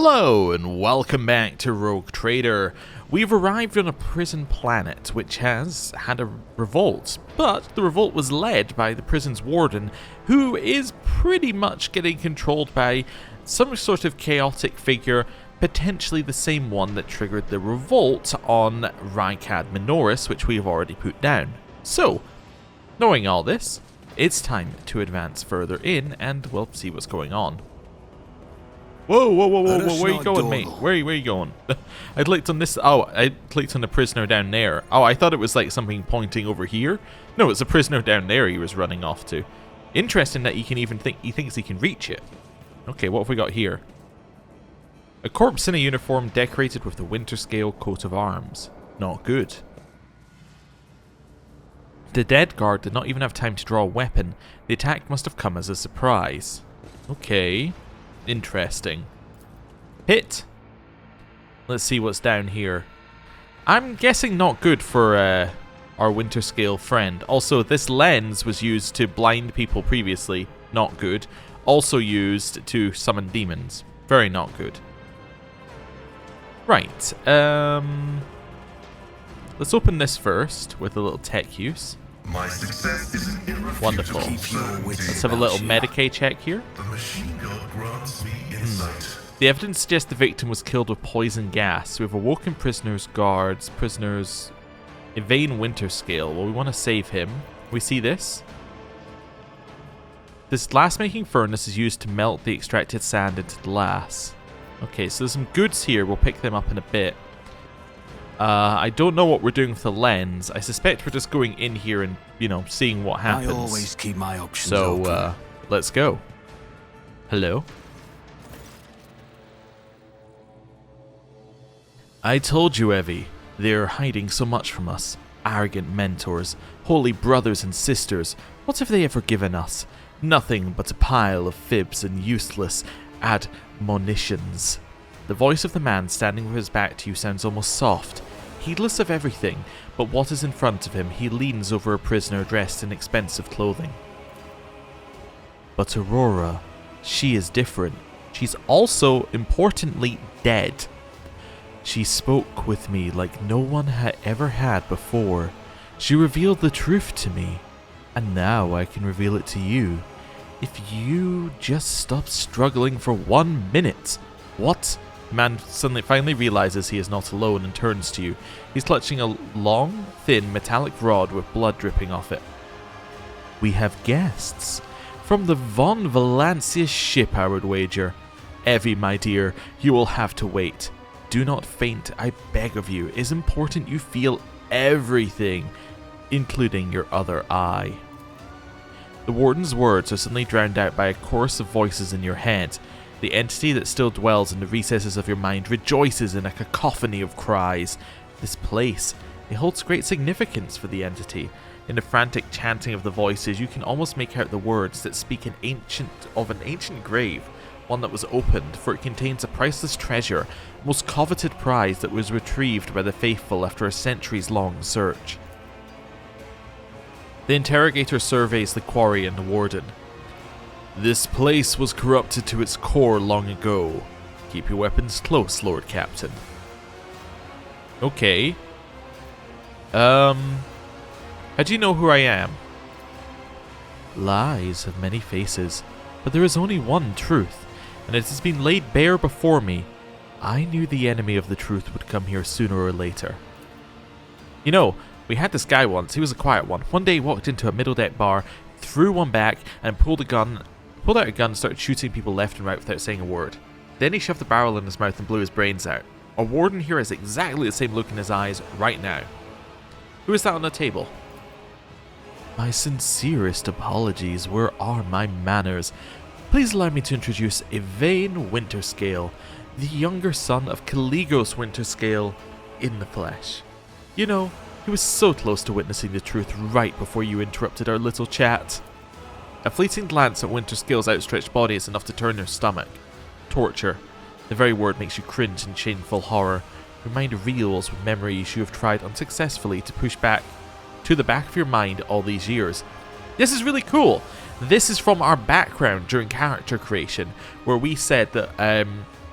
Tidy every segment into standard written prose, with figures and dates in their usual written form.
Hello and welcome back to Rogue Trader. We've arrived on a prison planet which has had a revolt, but the revolt was led by the prison's warden, who is pretty much getting controlled by some sort of chaotic figure, potentially the same one that triggered the revolt on Rykad Minoris, which we have already put down. So, knowing all this, it's time to advance further in and we'll see what's going on. Whoa, where are you going, mate? Where are you going? I clicked on this. Oh, I clicked on the prisoner down there. Oh, I thought it was like something pointing over here. No, it's a prisoner down there he was running off to. Interesting that he can even he thinks he can reach it. Okay, what have we got here? A corpse in a uniform decorated with the winter scale coat of arms. Not good. The dead guard did not even have time to draw a weapon. The attack must have come as a surprise. Okay. Interesting. Hit. Let's see what's down here. I'm guessing not good for our winter scale friend. Also, this lens was used to blind people previously. Not good. Also used to summon demons. Very not good. Right. Let's open this first with a little tech use. My success is Wonderful. Let's have a little Medicae check here. The machine gun grants me insight. The evidence suggests the victim was killed with poison gas. We've awoken prisoners, guards, prisoners. Evane winter scale. Well, we want to save him. We see this. This glass-making furnace is used to melt the extracted sand into glass. Okay, so there's some goods here. We'll pick them up in a bit. I don't know what we're doing with the lens. I suspect we're just going in here and, seeing what happens. I always keep my options open. So, let's go. Hello? I told you, Evie. They're hiding so much from us. Arrogant mentors, holy brothers and sisters. What have they ever given us? Nothing but a pile of fibs and useless admonitions. The voice of the man standing with his back to you sounds almost soft. Heedless of everything but what is in front of him, he leans over a prisoner dressed in expensive clothing. But Aurora, she is different. She's also, importantly, dead. She spoke with me like no one had ever had before. She revealed the truth to me, and now I can reveal it to you. If you just stop struggling for 1 minute. What? Man finally realizes he is not alone and turns to you. He's clutching a long, thin, metallic rod with blood dripping off it. We have guests. From the Von Valancia ship, I would wager. Evie, my dear, you will have to wait. Do not faint, I beg of you. It is important you feel everything, including your other eye. The warden's words are suddenly drowned out by a chorus of voices in your head. The entity that still dwells in the recesses of your mind rejoices in a cacophony of cries. This place, it holds great significance for the entity. In the frantic chanting of the voices, you can almost make out the words that speak of an ancient grave, one that was opened, for it contains a priceless treasure, a most coveted prize that was retrieved by the faithful after a centuries-long search. The interrogator surveys the quarry and the warden. This place was corrupted to its core long ago. Keep your weapons close, Lord Captain. Okay. How do you know who I am? Lies have many faces, but there is only one truth, and it has been laid bare before me. I knew the enemy of the truth would come here sooner or later. We had this guy once. He was a quiet one. One day he walked into a middle deck bar, threw one back, and pulled out a gun and started shooting people left and right without saying a word. Then he shoved the barrel in his mouth and blew his brains out. Our warden here has exactly the same look in his eyes right now. Who is that on the table? My sincerest apologies. Where are my manners? Please allow me to introduce Evane Winterscale, the younger son of Caligos Winterscale in the flesh. He was so close to witnessing the truth right before you interrupted our little chat. A fleeting glance at Winterscale's outstretched body is enough to turn your stomach. Torture. The very word makes you cringe in shameful horror. Your mind reels with memories you have tried unsuccessfulully to push back to the back of your mind all these years. This is really cool. This is from our background during character creation, where we said that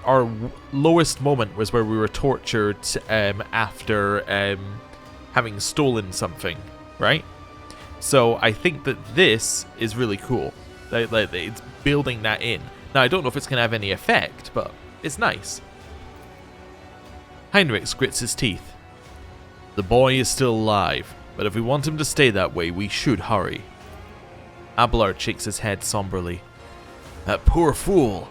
our lowest moment was where we were tortured after having stolen something, right? So I think that this is really cool. Like it's building that in. Now I don't know if it's going to have any effect, but it's nice. Heinrich grits his teeth. The boy is still alive, but if we want him to stay that way, we should hurry. Abelard shakes his head somberly. That poor fool!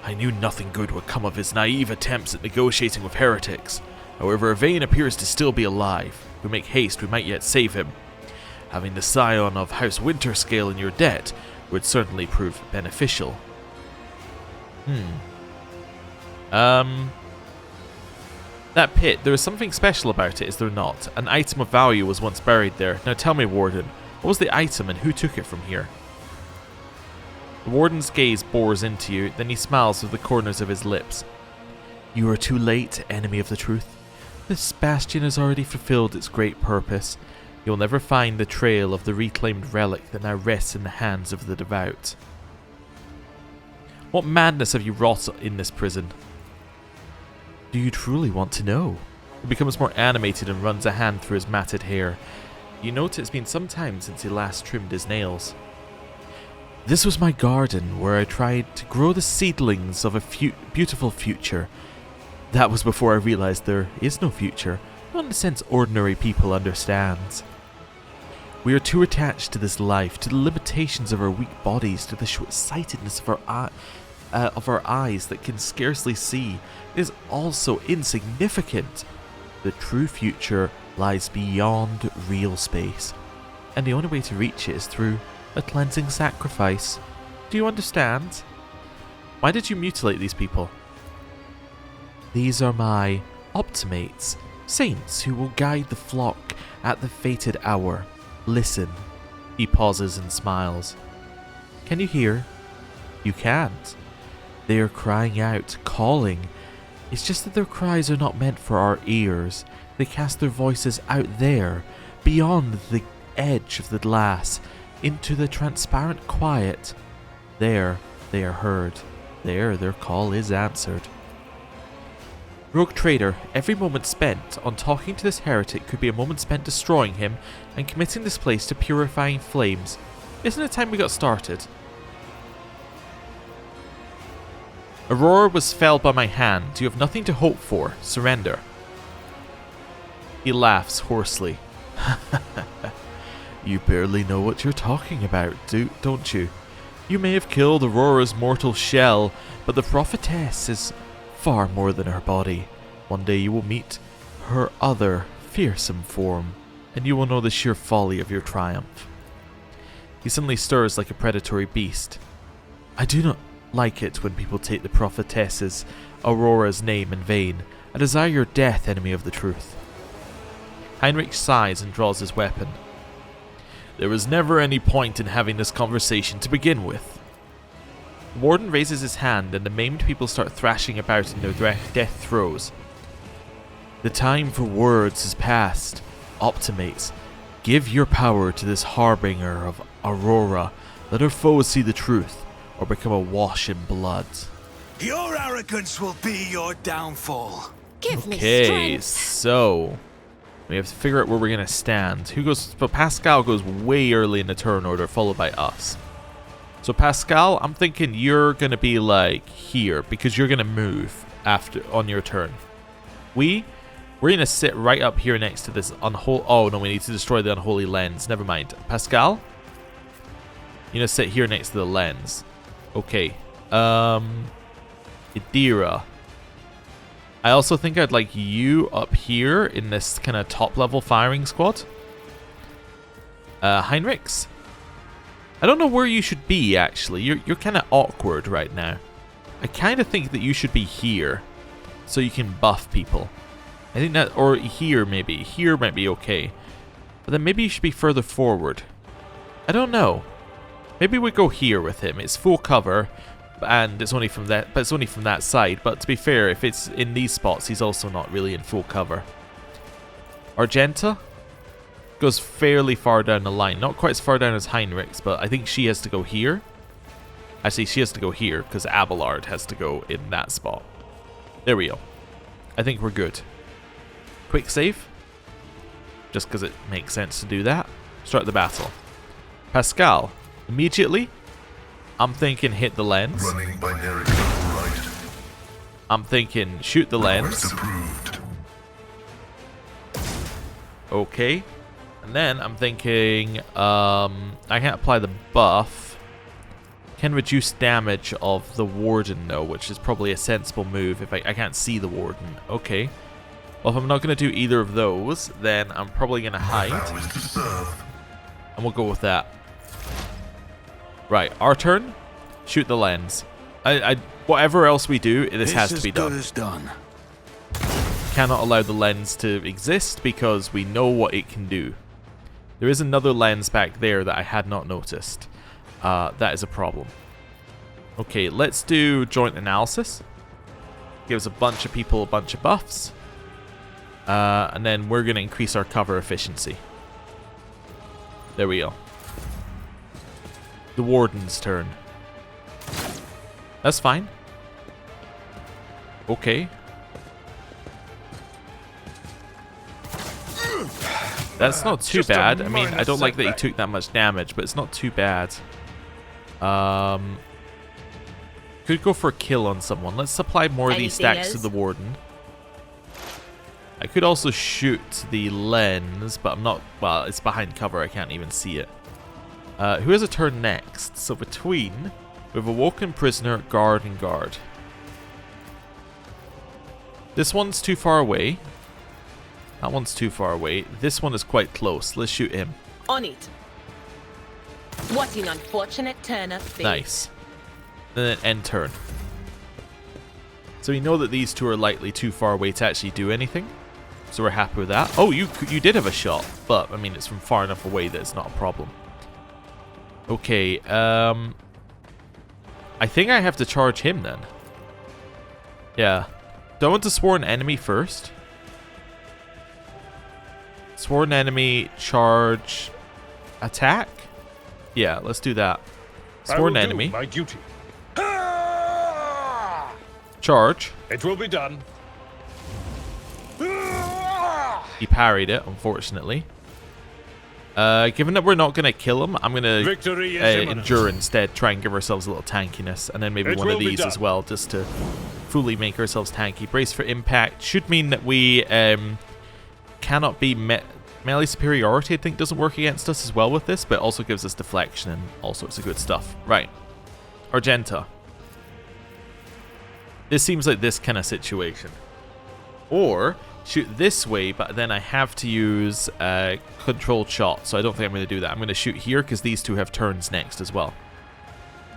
I knew nothing good would come of his naive attempts at negotiating with heretics. However, Yvain appears to still be alive. If we make haste, we might yet save him. Having the scion of House Winterscale in your debt would certainly prove beneficial. That pit, there is something special about it, is there not? An item of value was once buried there. Now tell me, Warden, what was the item and who took it from here? The Warden's gaze bores into you, then he smiles with the corners of his lips. You are too late, enemy of the truth. This bastion has already fulfilled its great purpose. You will never find the trail of the reclaimed relic that now rests in the hands of the devout. What madness have you wrought in this prison? Do you truly want to know? He becomes more animated and runs a hand through his matted hair. You note it's been some time since he last trimmed his nails. This was my garden, where I tried to grow the seedlings of a beautiful future. That was before I realized there is no future, not in the sense ordinary people understand. We are too attached to this life, to the limitations of our weak bodies, to the short-sightedness of our eyes that can scarcely see. It is also insignificant. The true future lies beyond real space, and the only way to reach it is through a cleansing sacrifice. Do you understand? Why did you mutilate these people? These are my optimates, saints who will guide the flock at the fated hour. Listen. He pauses and smiles. Can you hear? You can't. They are crying out, calling. It's just that their cries are not meant for our ears. They cast their voices out there, beyond the edge of the glass, into the transparent quiet. There they are heard. There their call is answered. Rogue Trader, every moment spent on talking to this heretic could be a moment spent destroying him and committing this place to purifying flames. Isn't it time we got started? Aurora was felled by my hand. You have nothing to hope for. Surrender. He laughs hoarsely. You barely know what you're talking about, don't you? You may have killed Aurora's mortal shell, but the prophetess is far more than her body. One day you will meet her other, fearsome form, and you will know the sheer folly of your triumph. He suddenly stirs like a predatory beast. I do not like it when people take the prophetess's, Aurora's name in vain. I desire your death, enemy of the truth. Heinrich sighs and draws his weapon. There was never any point in having this conversation to begin with. The Warden raises his hand and the maimed people start thrashing about in their death throes. The time for words is past. Optimates, give your power to this harbinger of Aurora. Let her foes see the truth, or become awash in blood. Your arrogance will be your downfall. Give me Okay, strength. so we have to figure out where we're gonna stand. Who goes? But Pascal goes way early in the turn order, followed by us. So Pascal, I'm thinking you're gonna be like here because you're gonna move after on your turn. We're gonna sit right up here next to this unholy. Oh no, we need to destroy the unholy lens. Never mind. Pascal, you're gonna sit here next to the lens. Okay. Idira. I also think I'd like you up here in this kind of top level firing squad. Heinrichs. I don't know where you should be actually. You're kind of awkward right now. I kind of think that you should be here, so you can buff people. I think that, or here maybe. Here might be okay, but then maybe you should be further forward. I don't know. Maybe we go here with him. It's full cover, and it's only from that. But it's only from that side. But to be fair, if it's in these spots, he's also not really in full cover. Argenta goes fairly far down the line. Not quite as far down as Heinrichs, but I think she has to go here. Actually, she has to go here because Abelard has to go in that spot. There we go. I think we're good. Quick save. Just because it makes sense to do that. Start the battle. Pascal, immediately, I'm thinking hit the lens. Running binary right. I'm thinking shoot the lens. Request approved. Okay. And then I'm thinking I can apply the buff. Can reduce damage of the warden though, which is probably a sensible move if I can't see the warden. Okay. Well, if I'm not going to do either of those, then I'm probably going to hide. Vow is to serve. And we'll go with that. Right, our turn. Shoot the lens. Whatever else we do, this has to be done. Good as done. Cannot allow the lens to exist because we know what it can do. There is another lens back there that I had not noticed. That is a problem. Okay, let's do joint analysis. Gives a bunch of people a bunch of buffs. And then we're going to increase our cover efficiency. There we go. The warden's turn. That's fine. Okay. That's not too bad. I mean, I don't like that he took that much damage, but it's not too bad. Could go for a kill on someone. Let's supply more of these stacks to the warden. I could also shoot the lens, but I'm not... Well, it's behind cover. I can't even see it. Who has a turn next? So between... We have Awoken Prisoner, Guard, and Guard. This one's too far away. That one's too far away. This one is quite close. Let's shoot him. On it. What an unfortunate turn of fate. Nice. And then end turn. So we know that these two are likely too far away to actually do anything. So we're happy with that. Oh, you did have a shot, but I mean it's from far enough away that it's not a problem. Okay, I think I have to charge him then. Yeah. Do I want to sworn enemy first? Sworn enemy, charge, attack? Yeah, let's do that. Sworn enemy. My duty. Charge. It will be done. He parried it, unfortunately. Given that we're not going to kill him, I'm going to endure instead, try and give ourselves a little tankiness, and then maybe one of these as well, just to fully make ourselves tanky. Brace for impact should mean that we cannot be melee superiority. I think doesn't work against us as well with this, but also gives us deflection and all sorts of good stuff. Right, Argenta. This seems like this kind of situation. Or shoot this way, but then I have to use controlled shot, so I don't think I'm going to do that. I'm going to shoot here because these two have turns next as well.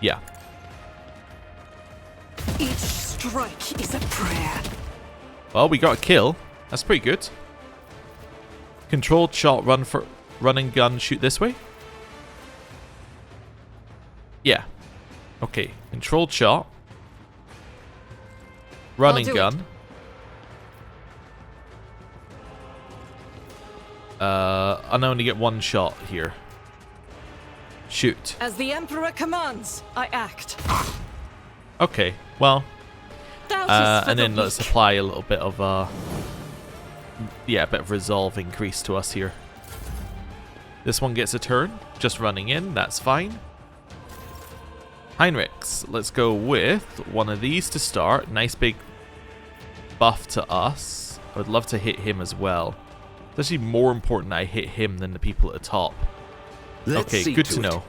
Yeah. Each strike is a prayer. Well, we got a kill. That's pretty good. Controlled shot, run and gun, shoot this way. Yeah. Okay. Controlled shot. Run and gun. I only get one shot here. Shoot. As the Emperor commands, I act. Okay, well. And then let's apply a little bit of yeah, a bit of resolve increase to us here. This one gets a turn, just running in, that's fine. Heinrichs, let's go with one of these to start. Nice big buff to us. I would love to hit him as well. It's actually more important that I hit him than the people at the top. Okay, good to know.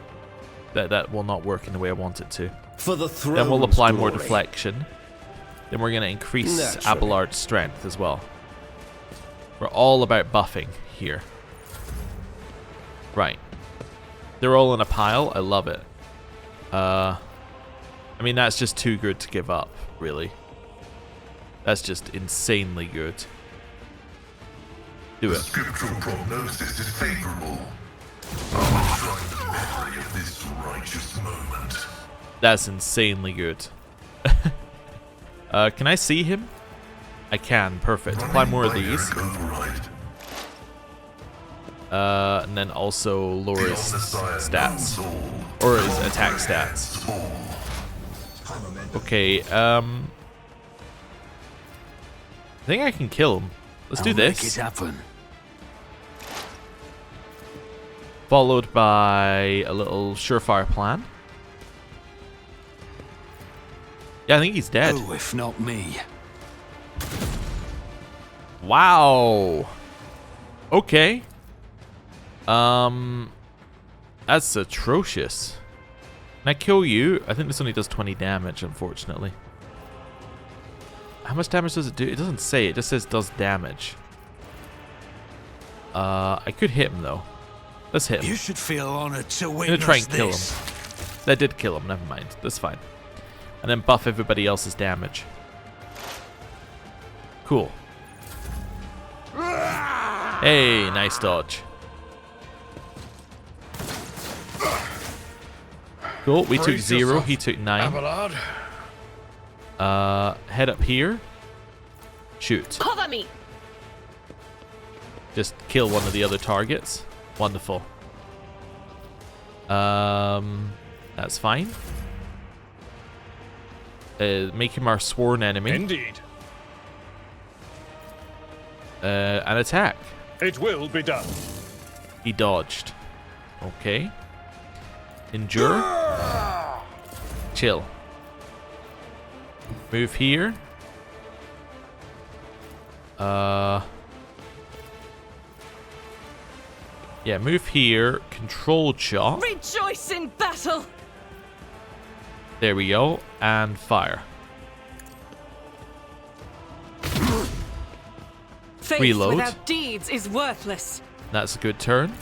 That will not work in the way I want it to. For the throne's then we'll apply more glory. deflection. Then we're going to increase Naturally. Abelard's strength as well. We're all about buffing here. Right. They're all in a pile. I love it. I mean, that's just too good to give up, really. That's just insanely good. Do The it. scriptural prognosis is favorable. I will shrine the memory of this righteous moment. That's insanely good. Can I see him? I can. Perfect. Apply more of these. And then also lower his stats. Or his attack stats. Okay, I think I can kill him. Let's do Make this. it happen. Followed by a little surefire plan. Yeah, I think he's dead. Who, if not me? Wow. Okay. That's atrocious. Can I kill you? I think this only does 20 damage, unfortunately. How much damage does it do? It doesn't say. It just says does damage. I could hit him, though. Let's hit him. You should feel honored to I'm witness going to try and kill this. him. That did kill him. Never mind. That's fine. And then buff everybody else's damage. Cool. Hey, nice dodge. Cool. We took 0. He took 9. Abelard. Head up here. Shoot. Cover me! Just kill one of the other targets. Wonderful. That's fine. Make him our sworn enemy. Indeed. And attack. It will be done. He dodged. Okay. Endure. Chill. Move here. Yeah, move here. Controlled shot. Rejoice in battle! There we go. And fire. Faith Reload. without deeds is worthless. That's a good turn.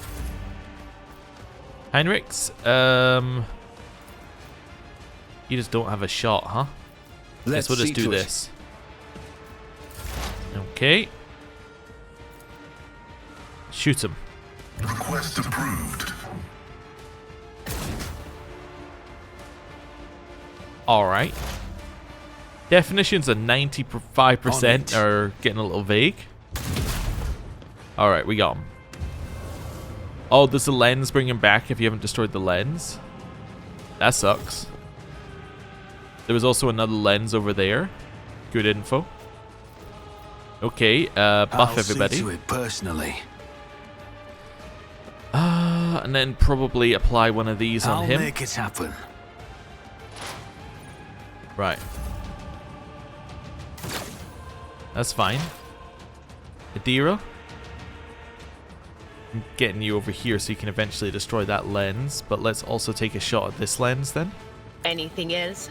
Heinrichs, you just don't have a shot, huh? Guess we'll just do this. Okay. Shoot him. Request approved. Alright. Definitions of 95% are getting a little vague. Alright, we got him. Oh, does the lens bring him back if you haven't destroyed the lens? That sucks. There was also another lens over there. Good info. Okay, buff everybody. I'll see to it personally. And then probably apply one of these on I'll him. make it happen. Right. That's fine. Adira. I'm getting you over here so you can eventually destroy that lens, but let's also take a shot at this lens then. Anything else?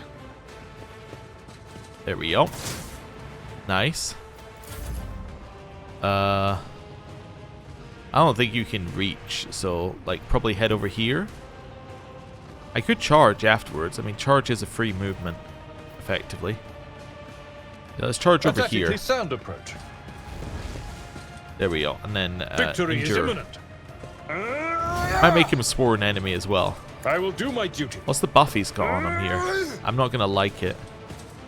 There we go. Nice. I don't think you can reach, so like probably head over here. I could charge afterwards. I mean, charge is a free movement, effectively. Yeah, let's charge over here. Pathetically sound approach. There we go. And then Victory is endure. imminent. Might make him a sworn enemy as well. I will do my duty. What's the buff he's got on him here? I'm not gonna like it.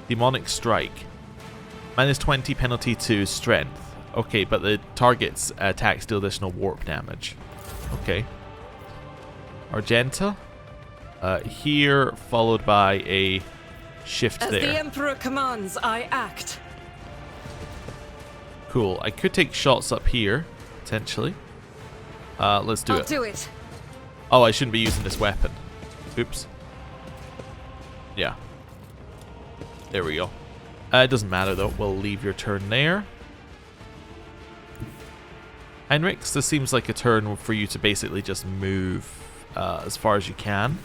Demonic Strike. Minus 20 penalty to strength. Okay, but the target's attacks deal additional warp damage. Okay. Argenta. Here, followed by a shift As there. the Emperor commands, I act. Cool. I could take shots up here, potentially. Let's do I'll it. do it. Oh, I shouldn't be using this weapon. Oops. Yeah. There we go. It doesn't matter, though. We'll leave your turn there. Heinrichs, this seems like a turn for you to basically just move as far as you can.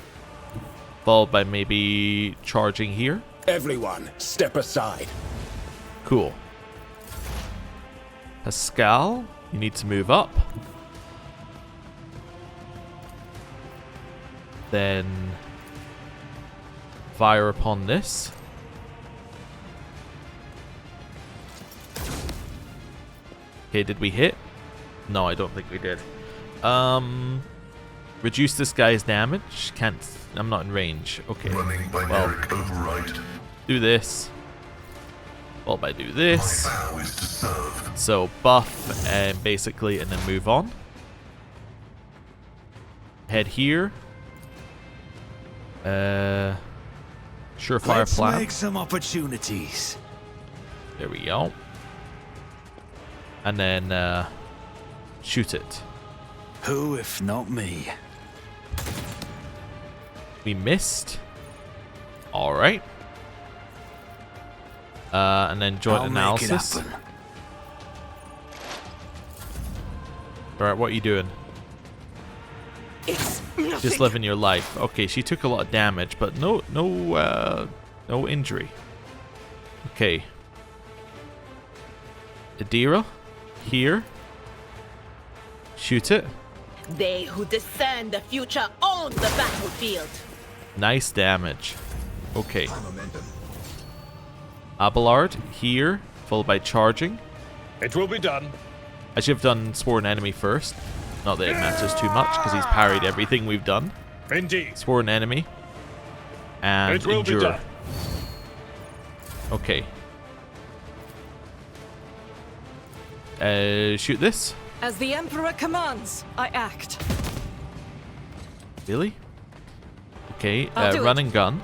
Followed by maybe charging here. Everyone, step aside. Cool. Pascal, you need to move up. Then fire upon this. Okay, did we hit? No, I don't think we did. Reduce this guy's damage. Can't. I'm not in range. Okay. Running binaric override. Do this. Well, I do My this. vow is to serve. So buff and basically, and then move on. Head here. Surefire Let's plan. make some opportunities. There we go. And then shoot it. Who if not me? We missed. Alright. And then joint I'll make it analysis. happen. Alright, what are you doing? It's nothing. Just living your life. Okay, she took a lot of damage, but no injury. Okay. Adira, here. Shoot it. They who discern the future own the battlefield. Nice damage. Okay. Abelard, here, followed by charging. It will be done. I should have done Sworn Enemy first. Not that it matters too much, because he's parried everything we've done. Indeed. Sworn Enemy. And It will be Endure. done. Okay. Shoot this. As the Emperor commands, I act. Really? Okay, I'll do run it. and gun.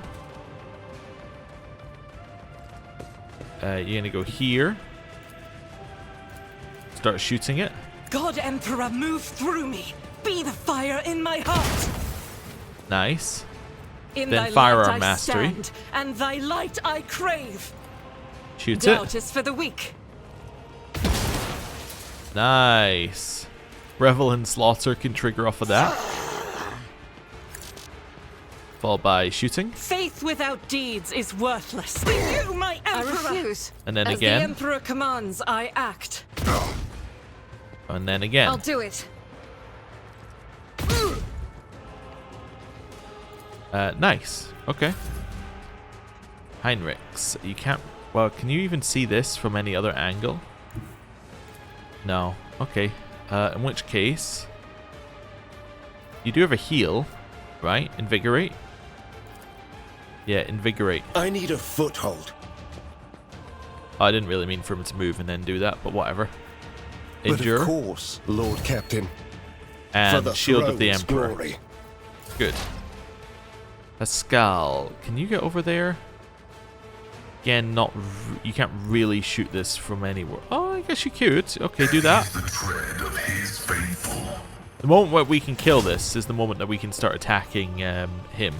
You're gonna go here. Start shooting it. God Emperor, move through me. Be the fire in my heart. Nice. In Then thy firearm light I mastery. stand, and thy light I crave. Shoot Doubt it. is for the weak. Nice. Revel and Slaughter can trigger off of that. Followed by shooting. Faith without deeds is worthless. You, my Emperor. I refuse. And then As again. the Emperor commands, I act. And then again. I'll do it. Nice. Okay. Heinrichs. You can't... Well, can you even see this from any other angle? No. Okay. In which case... You do have a heal, right? Invigorate? Yeah, invigorate. I need a foothold. I didn't really mean for him to move and then do that, but whatever. But Endure. of course, Lord Captain. For And the Shield of the throne's Emperor. glory. Good. Pascal, can you get over there? Again, you can't really shoot this from anywhere. Oh, I guess you could. Okay, do that. The tread of his faithful. The moment where we can kill this is the moment that we can start attacking him.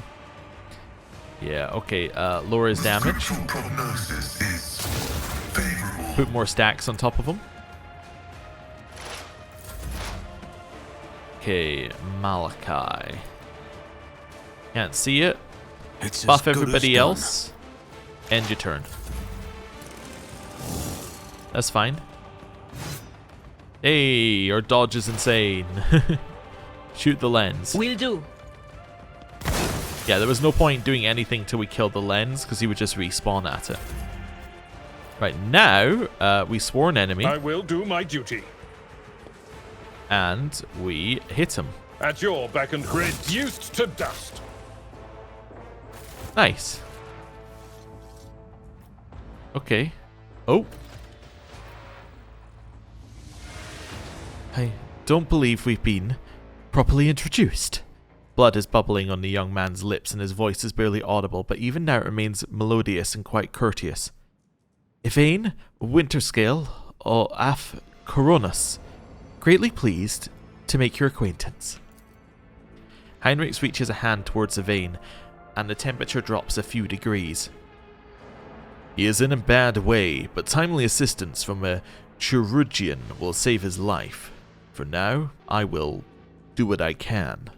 Yeah, okay. Lower his damage. Scriptural prognosis is favorable. Put more stacks on top of him. Okay, Malachi. Can't see it. It's Buff as good as everybody done. else. End your turn. That's fine. Hey, your dodge is insane. Shoot the lens. Will do. Yeah, there was no point doing anything till we killed the lens, because he would just respawn at it. Right, now, we Sworn Enemy, I will do my duty. and we hit him. At your beck and reduced to dust. Nice. Okay. Oh. I don't believe we've been properly introduced. Blood is bubbling on the young man's lips and his voice is barely audible, but even now it remains melodious and quite courteous. Yvain, Winterscale, or Af Koronus, greatly pleased to make your acquaintance. Heinrich reaches a hand towards Yvain, and the temperature drops a few degrees. He is in a bad way, but timely assistance from a chirurgeon will save his life. For now, I will do what I can.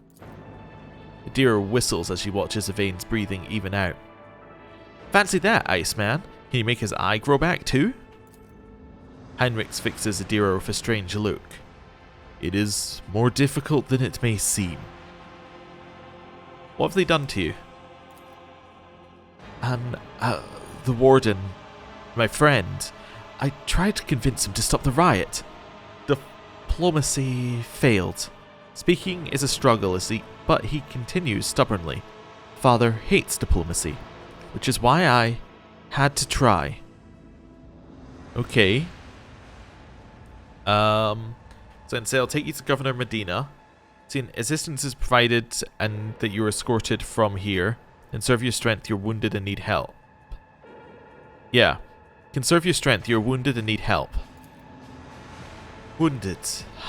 Adira whistles as she watches Yvain's breathing even out. Fancy that, Iceman. Can you make his eye grow back too? Heinrich fixes Adira with a strange look. It is more difficult than it may seem. What have they done to you? The warden, my friend, I tried to convince him to stop the riot. Diplomacy failed. Speaking is a struggle, but he continues stubbornly. Father hates diplomacy, which is why I had to try. Okay. So I'll take you to Governor Medina. See, assistance is provided and that you're escorted from here. Conserve your strength, you're wounded and need help. Yeah. Conserve your strength, you're wounded and need help. Wounded.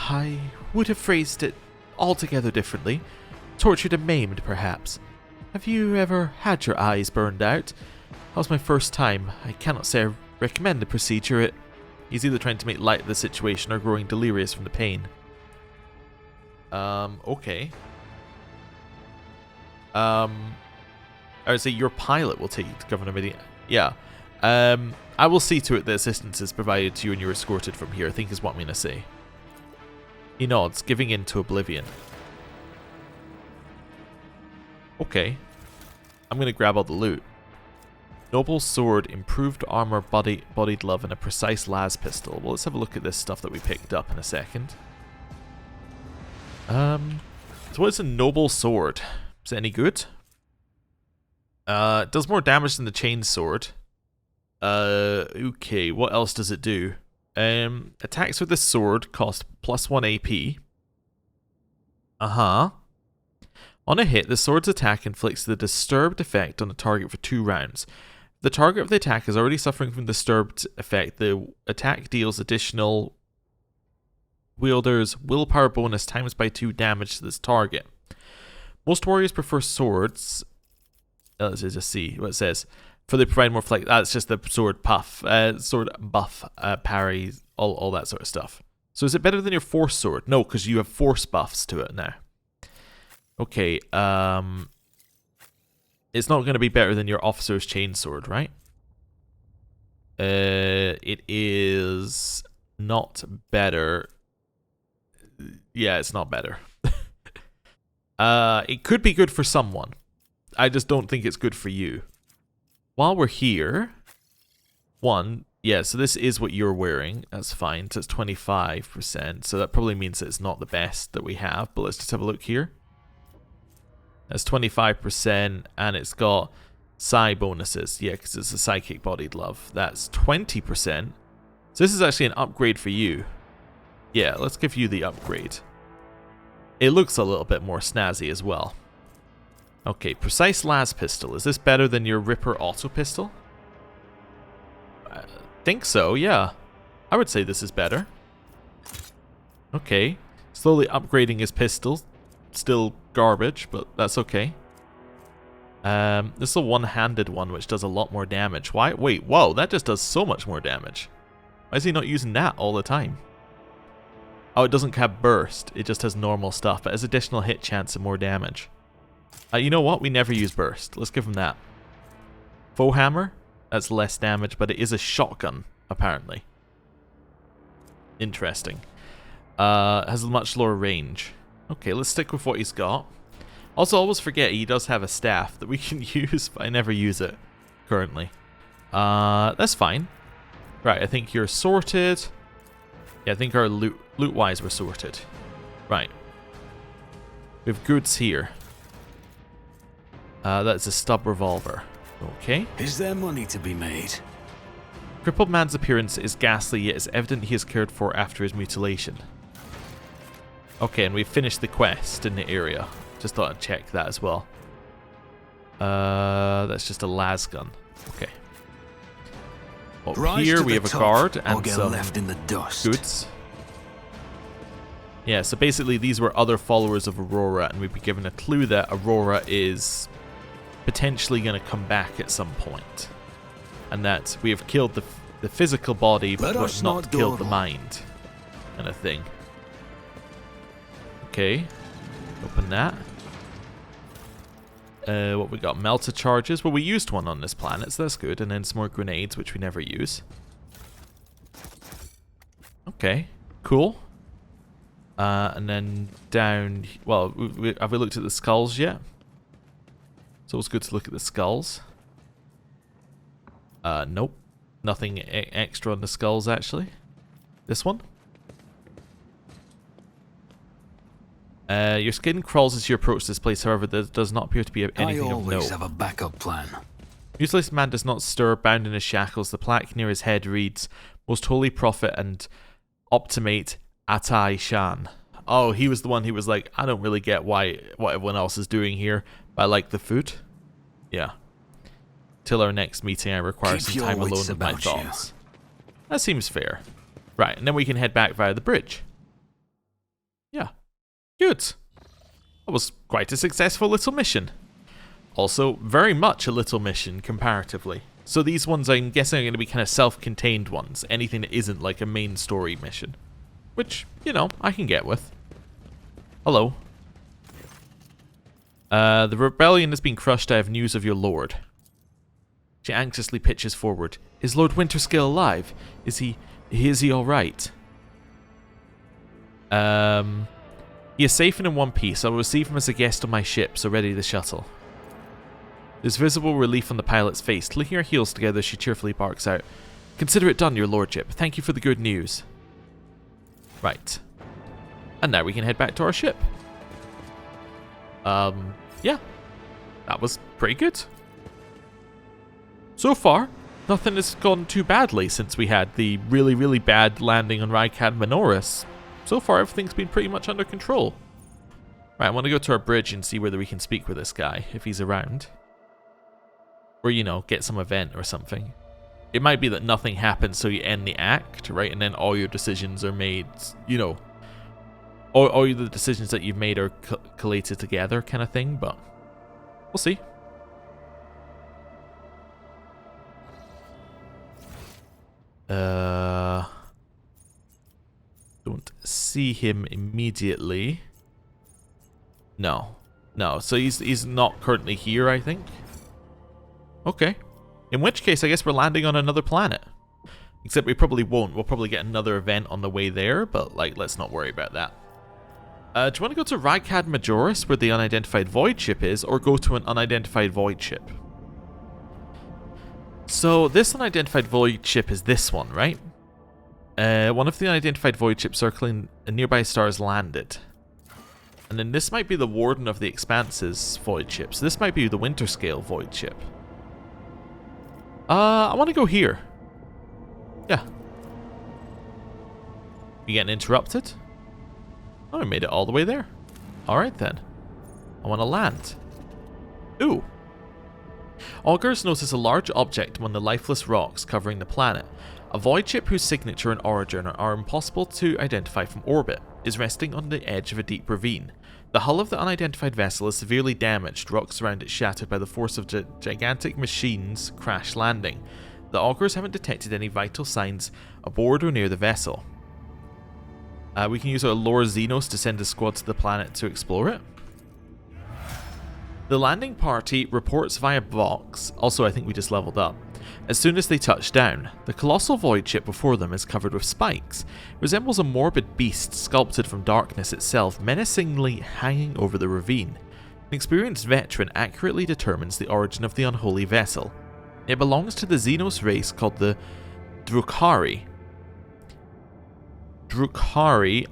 I would have phrased it altogether differently. Tortured and maimed, perhaps. Have you ever had your eyes burned out? That was my first time. I cannot say I recommend the procedure. He's either trying to make light of the situation or growing delirious from the pain. Okay. I would say your pilot will take you to Governor Midi. Yeah. I will see to it that assistance is provided to you and you're escorted from here, I think is what I'm going to say. He nods, giving in to oblivion. Okay. I'm going to grab all the loot. Noble sword, improved armor, body glove, and a precise las pistol. Well, let's have a look at this stuff that we picked up in a second. So what is a noble sword? Is it any good? It does more damage than the chain sword. Okay, what else does it do? Attacks with the sword cost +1 AP. On a hit, the sword's attack inflicts the disturbed effect on the target for 2 rounds. If the target of the attack is already suffering from disturbed effect, the attack deals additional wielder's willpower bonus times by 2 damage to this target. Most warriors prefer swords. Let's just see what it says. For they provide more flex. That's just the sword buff, parry, all that sort of stuff. So is it better than your force sword? No, because you have force buffs to it now. Okay, it's not going to be better than your officer's chainsword, right? It is not better. Yeah, it's not better. It could be good for someone. I just don't think it's good for you. While we're here, yeah, so this is what you're wearing. That's fine. So it's 25%. So that probably means that it's not the best that we have. But let's just have a look here. That's 25%, and it's got psi bonuses. Yeah, because it's a psychic body glove. That's 20%. So this is actually an upgrade for you. Yeah, let's give you the upgrade. It looks a little bit more snazzy as well. Okay, precise las pistol. Is this better than your Ripper auto pistol? I think so, yeah. I would say this is better. Okay, slowly upgrading his pistol. Still garbage, but that's okay. This is a one-handed one, which does a lot more damage. Why? Wait, whoa, that just does so much more damage. Why is he not using that all the time? Oh, it doesn't have burst. It just has normal stuff, but has additional hit chance and more damage. You know what? We never use burst. Let's give him that. Foe hammer? That's less damage, but it is a shotgun, apparently. Interesting. Has a much lower range. Okay, let's stick with what he's got. Also, always forget he does have a staff that we can use, but I never use it currently. That's fine. Right, I think you're sorted. Yeah, I think our loot-wise we're sorted. Right. We have goods here. That's a stub revolver. Okay. Is there money to be made? Crippled man's appearance is ghastly, yet it's evident he is cared for after his mutilation. Okay, and we've finished the quest in the area. Just thought I'd check that as well. That's just a las gun. Okay. Up here we have a guard and some left in the dust. goods. Yeah, so basically these were other followers of Aurora, and we've been given a clue that Aurora is potentially going to come back at some point. And that we have killed the physical body, but we've not killed the mind. Kind of thing. Okay. Open that. What we got? Melter charges. Well, we used one on this planet, so that's good. And then some more grenades, which we never use. Okay. Cool. And then down... Well, have we looked at the skulls yet? It's always good to look at the skulls. Nope. Nothing extra on the skulls, actually. This one? Your skin crawls as you approach this place, however, there does not appear to be anything of note. I always have a backup plan. Useless man does not stir, bound in his shackles. The plaque near his head reads, Most Holy Prophet and Optimate Atai Shan. Oh, he was the one who was like, I don't really get what everyone else is doing here, but I like the food. Yeah. Till our next meeting, I require some time alone with my thoughts. That seems fair. Right, and then we can head back via the bridge. Yeah. Good. That was quite a successful little mission. Also, very much a little mission, comparatively. So these ones, I'm guessing, are going to be kind of self-contained ones. Anything that isn't like a main story mission. Which, you know, I can get with. Hello. The rebellion has been crushed. I have news of your lord. She anxiously pitches forward. Is Lord Winterscale alive? Is he alright? He is safe and in one piece. I will receive him as a guest on my ship, so ready the shuttle. There's visible relief on the pilot's face. Clicking her heels together, she cheerfully barks out. Consider it done, your lordship. Thank you for the good news. Right. And now we can head back to our ship. Yeah. That was pretty good. So far, nothing has gone too badly since we had the really, really bad landing on Rykad Minoris. So far, everything's been pretty much under control. Right, I want to go to our bridge and see whether we can speak with this guy, if he's around. Or, you know, get some event or something. It might be that nothing happens, so you end the act, right? And then all your decisions are made, you know, all the decisions that you've made are collated together kind of thing, but we'll see. Don't see him immediately. No. So he's not currently here, I think. Okay. In which case, I guess we're landing on another planet. Except we probably won't. We'll probably get another event on the way there, but like, let's not worry about that. Do you want to go to Rykad Majoris, where the unidentified void ship is, or go to an unidentified void ship? So this unidentified void ship is this one, right? One of the unidentified void ships circling a nearby star has landed. And then this might be the Warden of the Expanse's void ship. So this might be the Winterscale void ship. I want to go here. Yeah. You getting interrupted? Oh, I made it all the way there. Alright then. I want to land. Ooh. Augurs notice a large object among the lifeless rocks covering the planet. A void ship whose signature and origin are impossible to identify from orbit is resting on the edge of a deep ravine. The hull of the unidentified vessel is severely damaged, rocks around it shattered by the force of gigantic machines crash landing. The Augurs haven't detected any vital signs aboard or near the vessel. We can use our Lore Xenos to send a squad to the planet to explore it. The landing party reports via Vox, also I think we just leveled up, as soon as they touch down. The colossal void ship before them is covered with spikes. It resembles a morbid beast sculpted from darkness itself, menacingly hanging over the ravine. An experienced veteran accurately determines the origin of the unholy vessel. It belongs to the Xenos race called the Drukhari.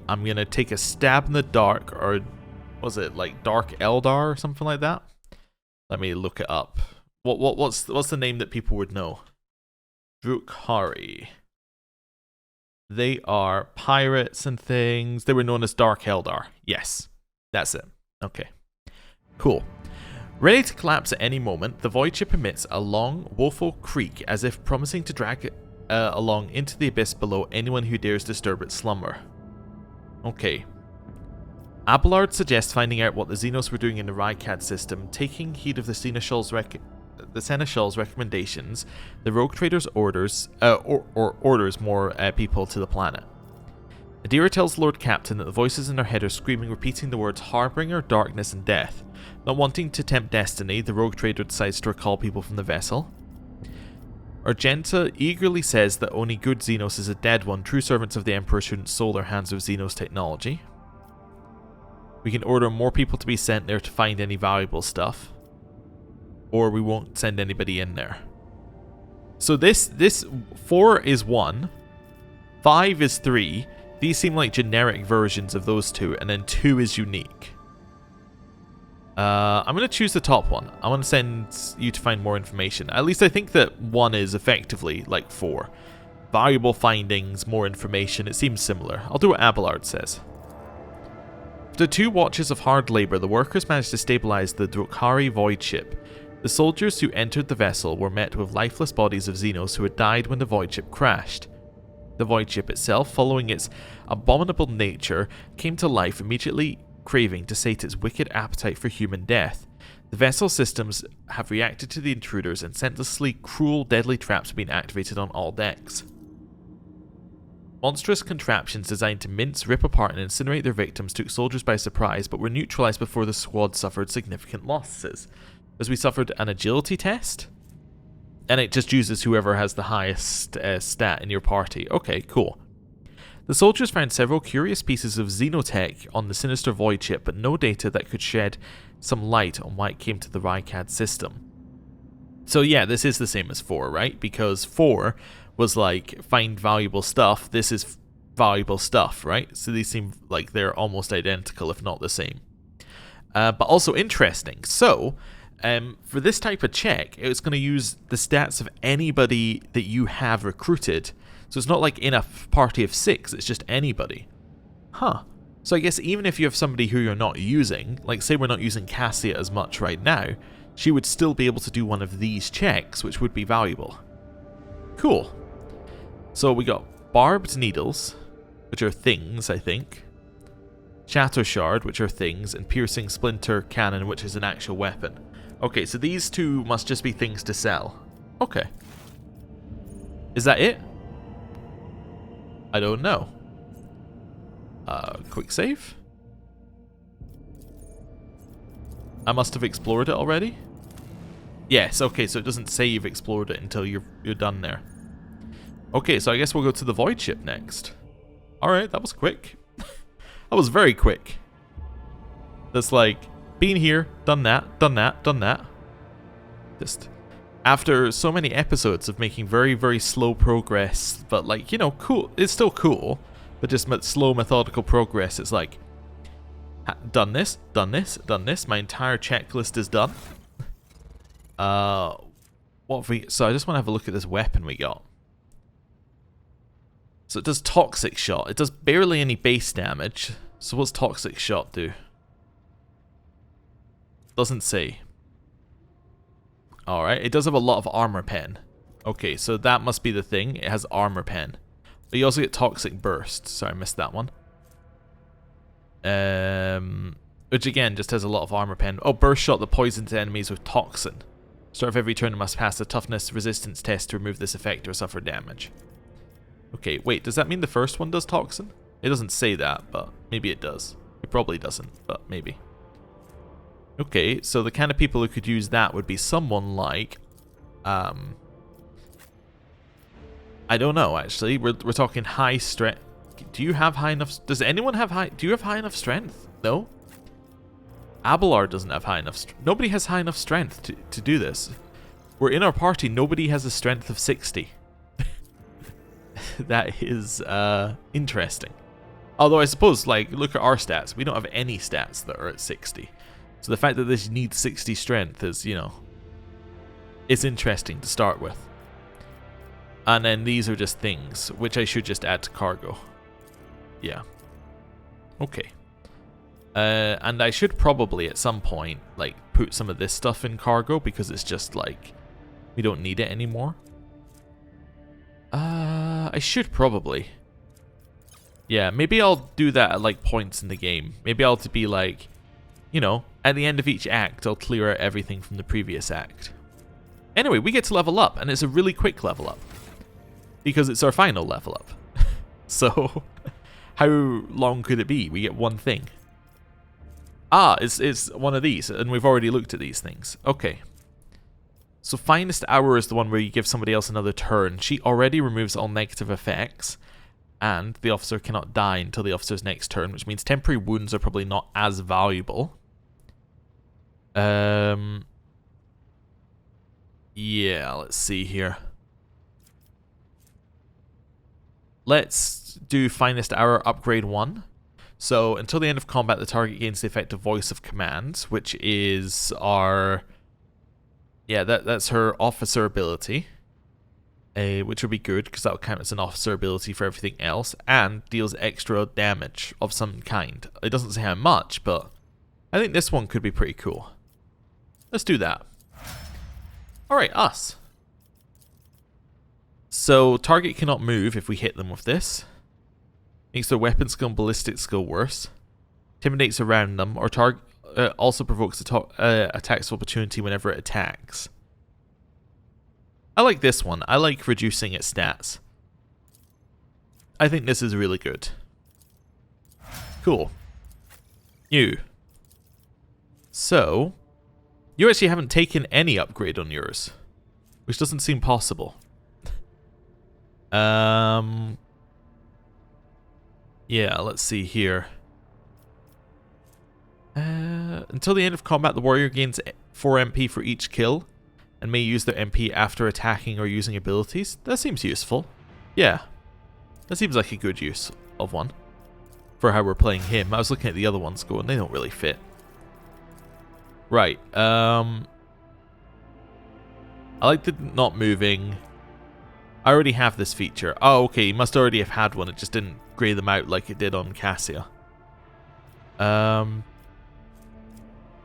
I'm gonna take a stab in the dark, or was it like Dark Eldar or something like that? Let me look it up. What's the name that people would know? Drukhari. They are pirates and things. They were known as Dark Eldar. Yes, that's it. Okay, cool. Ready to collapse at any moment, the void ship emits a long, woeful creak as if promising to drag along into the abyss below anyone who dares disturb its slumber. Okay. Abelard suggests finding out what the Xenos were doing in the Rykad system. Taking heed of the Seneschal's recommendations, the Rogue Trader's orders more people to the planet. Adira tells Lord Captain that the voices in her head are screaming, repeating the words Harbinger, Darkness, and Death. Not wanting to tempt destiny, the Rogue Trader decides to recall people from the vessel. Argenta eagerly says that only good Xenos is a dead one. True servants of the Emperor shouldn't soil their hands with Xenos technology. We can order more people to be sent there to find any valuable stuff. Or we won't send anybody in there. So this 4 is 1. 5 is 3. These seem like generic versions of those two. And then 2 is unique. I'm going to choose the top one. I want to send you to find more information. At least I think that 1 is effectively like 4. Valuable findings, more information. It seems similar. I'll do what Abelard says. After 2 watches of hard labour, the workers managed to stabilise the Drukhari void ship. The soldiers who entered the vessel were met with lifeless bodies of Xenos who had died when the void ship crashed. The void ship itself, following its abominable nature, came to life, immediately craving to sate its wicked appetite for human death. The vessel systems have reacted to the intruders, and senselessly cruel, deadly traps have been activated on all decks. Monstrous contraptions designed to mince, rip apart, and incinerate their victims took soldiers by surprise, but were neutralized before the squad suffered significant losses, as we suffered an agility test, and it just uses whoever has the highest stat in your party. Okay, cool. The soldiers found several curious pieces of xenotech on the sinister void ship, but no data that could shed some light on why it came to the Rycad system. So yeah, this is the same as 4, right? Because 4 was like, find valuable stuff. This is valuable stuff, right? So these seem like they're almost identical, if not the same. But also interesting. So, for this type of check, it's going to use the stats of anybody that you have recruited. So it's not like in a party of 6, it's just anybody. Huh. So I guess even if you have somebody who you're not using, like say we're not using Cassia as much right now, she would still be able to do one of these checks, which would be valuable. Cool. So we got barbed needles, which are things, I think. Shatter shard, which are things, and piercing splinter cannon, which is an actual weapon. Okay, so these two must just be things to sell. Okay. Is that it? I don't know. Quick save? I must have explored it already? Yes, okay, so it doesn't say you've explored it until you're done there. Okay, so I guess we'll go to the void ship next. Alright, that was quick. That was very quick. That's like, been here, done that, done that, done that. Just, after so many episodes of making very, very slow progress, but like, you know, cool, it's still cool, but just slow methodical progress, it's like, done this, done this, done this, my entire checklist is done. What have we, so I just want to have a look at this weapon we got. So it does toxic shot, it does barely any base damage, so what's toxic shot do? Doesn't say. Alright, it does have a lot of armor pen. Okay, so that must be the thing, it has armor pen. But you also get toxic burst, sorry I missed that one. Which again just has a lot of armor pen. Oh, burst shot that poisons enemies with toxin. Start of every turn must pass a toughness resistance test to remove this effect or suffer damage. Okay, wait, does that mean the first one does toxin? It doesn't say that, but maybe it does. It probably doesn't, but maybe. Okay, so the kind of people who could use that would be someone like, I don't know actually. We're talking high strength. Do you have high enough? Does anyone have high? Do you have high enough strength? No. Abelard doesn't have high enough. Nobody has high enough strength to do this. We're in our party. Nobody has a strength of 60. That is interesting. Although I suppose, like, look at our stats. We don't have any stats that are at 60. So the fact that this needs 60 strength is, you know, it's interesting to start with. And then these are just things, which I should just add to cargo. Yeah. Okay. And I should probably at some point, like, put some of this stuff in cargo because it's just, like, we don't need it anymore. I should probably. Yeah, maybe I'll do that at, like, points in the game. Maybe I'll be like, you know, at the end of each act, I'll clear out everything from the previous act. Anyway, we get to level up, and it's a really quick level up. Because it's our final level up. So, how long could it be? We get one thing. Ah, it's one of these, and we've already looked at these things. Okay. So Finest Hour is the one where you give somebody else another turn. She already removes all negative effects, and the officer cannot die until the officer's next turn, which means temporary wounds are probably not as valuable. Yeah, let's see here. Let's do Finest Hour Upgrade 1. So, until the end of combat, the target gains the effect of Voice of Command, which is our... Yeah, that's her officer ability. Which would be good, because that will count as an officer ability for everything else, and deals extra damage of some kind. It doesn't say how much, but I think this one could be pretty cool. Let's do that. Alright, us. So, target cannot move if we hit them with this. Makes their weapon skill and ballistic skill worse. Intimidates around them, or target also provokes attacks of opportunity whenever it attacks. I like this one. I like reducing its stats. I think this is really good. Cool. New. So, you actually haven't taken any upgrade on yours, which doesn't seem possible. Yeah, let's see here. Until the end of combat, the warrior gains 4 MP for each kill, and may use their MP after attacking or using abilities. That seems useful. Yeah, that seems like a good use of one for how we're playing him. I was looking at the other ones going, they don't really fit. Right, I like the not moving. I already have this feature. Oh, okay, you must already have had one. It just didn't grey them out like it did on Cassia. So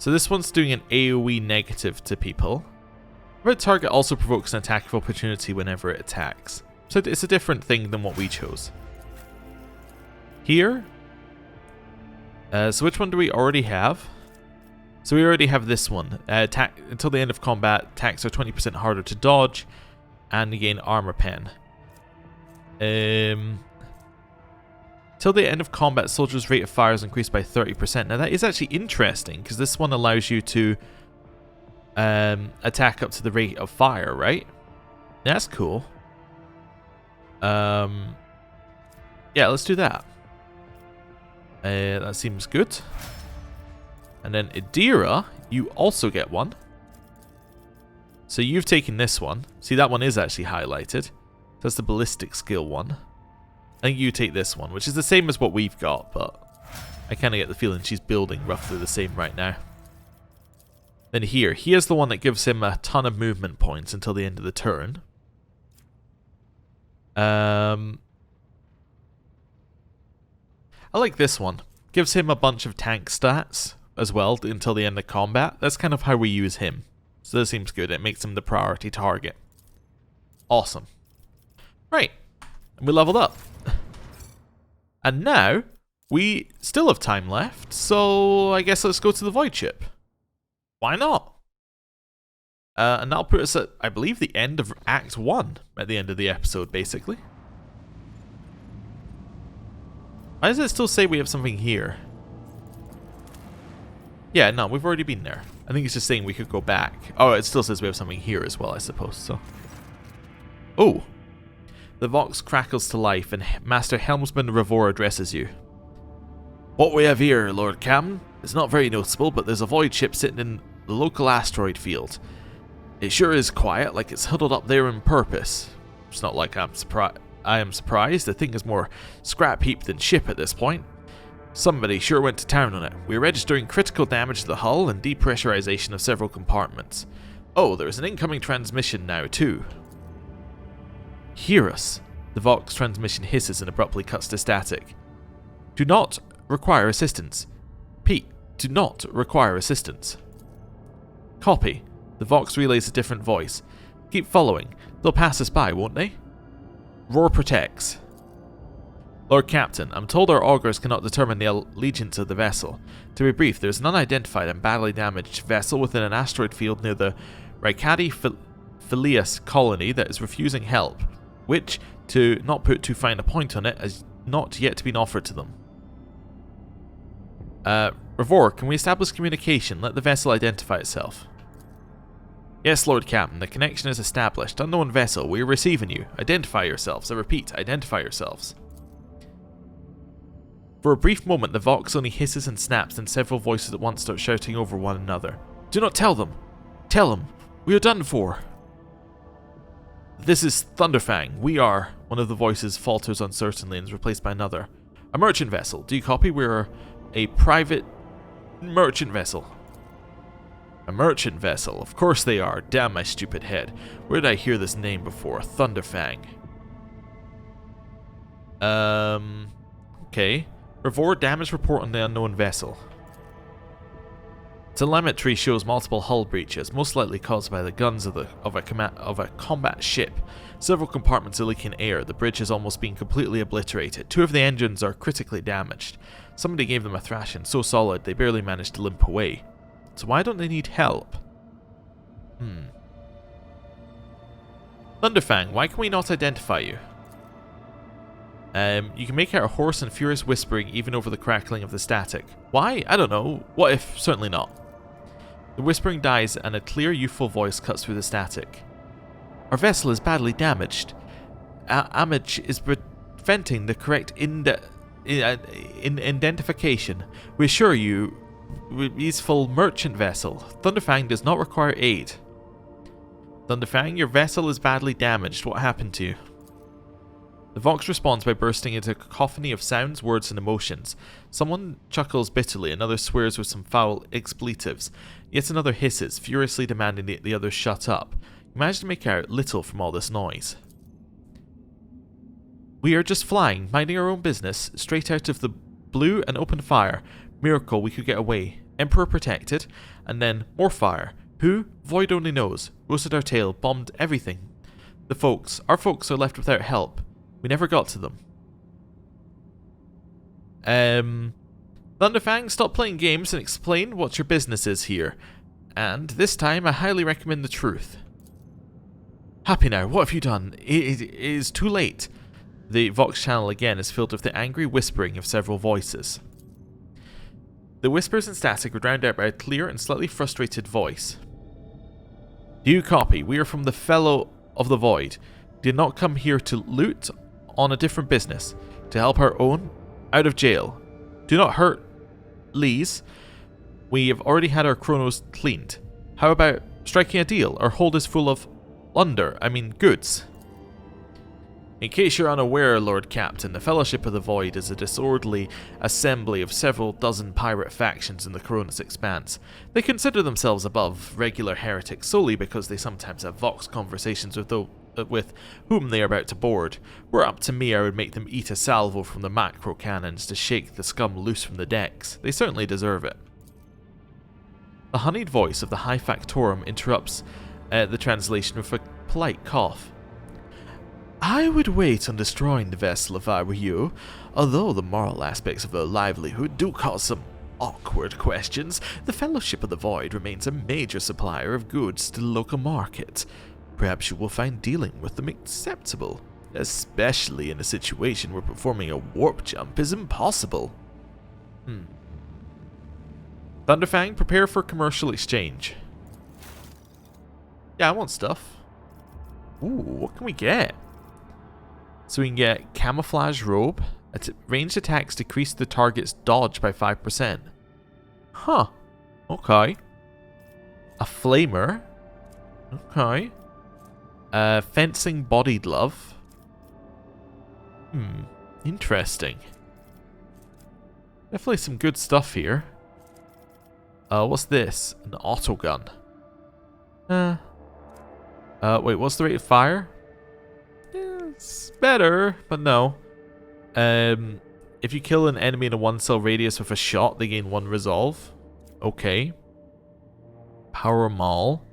this one's doing an AoE negative to people. Red target also provokes an attack of opportunity whenever it attacks. So it's a different thing than what we chose. Here. So which one do we already have? So we already have this one. Attack until the end of combat, attacks are 20% harder to dodge, and you gain armor pen. Till the end of combat, soldiers' rate of fire is increased by 30%. Now that is actually interesting, because this one allows you to attack up to the rate of fire, right? That's cool. Yeah, let's do that. That seems good. And then Idira, you also get one. So you've taken this one. See, that one is actually highlighted. That's the ballistic skill one. I think you take this one, which is the same as what we've got, but I kind of get the feeling she's building roughly the same right now. Then here's the one that gives him a ton of movement points until the end of the turn. I like this one. Gives him a bunch of tank stats as well until the end of combat. That's kind of how we use him. So this seems good. It makes him the priority target. Awesome. Right. And we leveled up. And now, we still have time left, so I guess let's go to the voidship. Why not? And that'll put us at, I believe, the end of Act 1, at the end of the episode, basically. Why does it still say we have something here? Yeah, no, we've already been there. I think it's just saying we could go back. Oh, it still says we have something here as well, I suppose, so. Oh. The Vox crackles to life, and Master Helmsman Revor addresses you. What we have here, Lord Cam, is not very noticeable, but there's a void ship sitting in the local asteroid field. It sure is quiet, like it's huddled up there on purpose. It's not like I am surprised. The thing is more scrap heap than ship at this point. Somebody sure went to town on it. We're registering critical damage to the hull and depressurization of several compartments. Oh, there's an incoming transmission now, too. Hear us. The Vox transmission hisses and abruptly cuts to static. Do not require assistance. Pete, do not require assistance. Copy. The Vox relays a different voice. Keep following. They'll pass us by, won't they? Roar protects. Lord Captain, I'm told our augurs cannot determine the allegiance of the vessel. To be brief, there is an unidentified and badly damaged vessel within an asteroid field near the Ricadi Phileas colony that is refusing help, which, to not put too fine a point on it, has not yet been offered to them. Revor, can we establish communication? Let the vessel identify itself. Yes, Lord Captain, the connection is established. Unknown vessel, we are receiving you. Identify yourselves. I repeat, identify yourselves. For a brief moment, the Vox only hisses and snaps, and several voices at once start shouting over one another. Do not tell them! Tell them! We are done for! This is Thunderfang. We are... One of the voices falters uncertainly and is replaced by another. A merchant vessel. Do you copy? We are a private... merchant vessel. A merchant vessel. Of course they are. Damn my stupid head. Where did I hear this name before? Thunderfang. Okay. Revor, damage report on the unknown vessel. Telemetry shows multiple hull breaches, most likely caused by the guns of a combat ship. Several compartments are leaking air. The bridge has almost been completely obliterated. 2 of the engines are critically damaged. Somebody gave them a thrashing so solid they barely managed to limp away. So why don't they need help? Thunderfang, why can we not identify you? You can make out a hoarse and furious whispering even over the crackling of the static. Why? I don't know. What if? Certainly not. The whispering dies and a clear, youthful voice cuts through the static. Our vessel is badly damaged. Damage is preventing the correct identification. We assure you, peaceful merchant vessel. Thunderfang does not require aid. Thunderfang, your vessel is badly damaged. What happened to you? The Vox responds by bursting into a cacophony of sounds, words, and emotions. Someone chuckles bitterly, another swears with some foul expletives. Yet another hisses, furiously demanding that the others shut up. You manage to make out little from all this noise. We are just flying, minding our own business, straight out of the blue and open fire. Miracle we could get away. Emperor protected, and then more fire. Who? Void only knows. Roasted our tail, bombed everything. Our folks are left without help. We never got to them. Thunderfang, stop playing games and explain what your business is here. And this time, I highly recommend the truth. Happy now, what have you done? It is too late. The Vox channel again is filled with the angry whispering of several voices. The whispers and static are drowned out by a clear and slightly frustrated voice. Do you copy? We are from the Fellow of the Void. Did not come here to loot, on a different business, to help our own out of jail. Do not hurt Lees. We have already had our Koronus cleaned. How about striking a deal? Our hold is full of goods. In case you're unaware, Lord Captain, the Fellowship of the Void is a disorderly assembly of several dozen pirate factions in the Koronus Expanse. They consider themselves above regular heretics solely because they sometimes have Vox conversations with whom they are about to board. Were up to me, I would make them eat a salvo from the macro cannons to shake the scum loose from the decks. They certainly deserve it. The honeyed voice of the High Factorum interrupts the translation with a polite cough. I would wait on destroying the vessel if I were you, although the moral aspects of her livelihood do cause some awkward questions. The Fellowship of the Void remains a major supplier of goods to the local market. Perhaps you will find dealing with them acceptable, especially in a situation where performing a warp jump is impossible. Thunderfang, prepare for commercial exchange. Yeah, I want stuff. Ooh, what can we get? So we can get camouflage robe. Ranged attacks decrease the target's dodge by 5%. Huh. Okay. A flamer. Okay. Fencing body glove. Interesting. Definitely some good stuff here. What's this? An autogun. Wait, what's the rate of fire? It's better, but no. If you kill an enemy in a 1-cell radius with a shot, they gain 1 resolve. Okay. Power maul.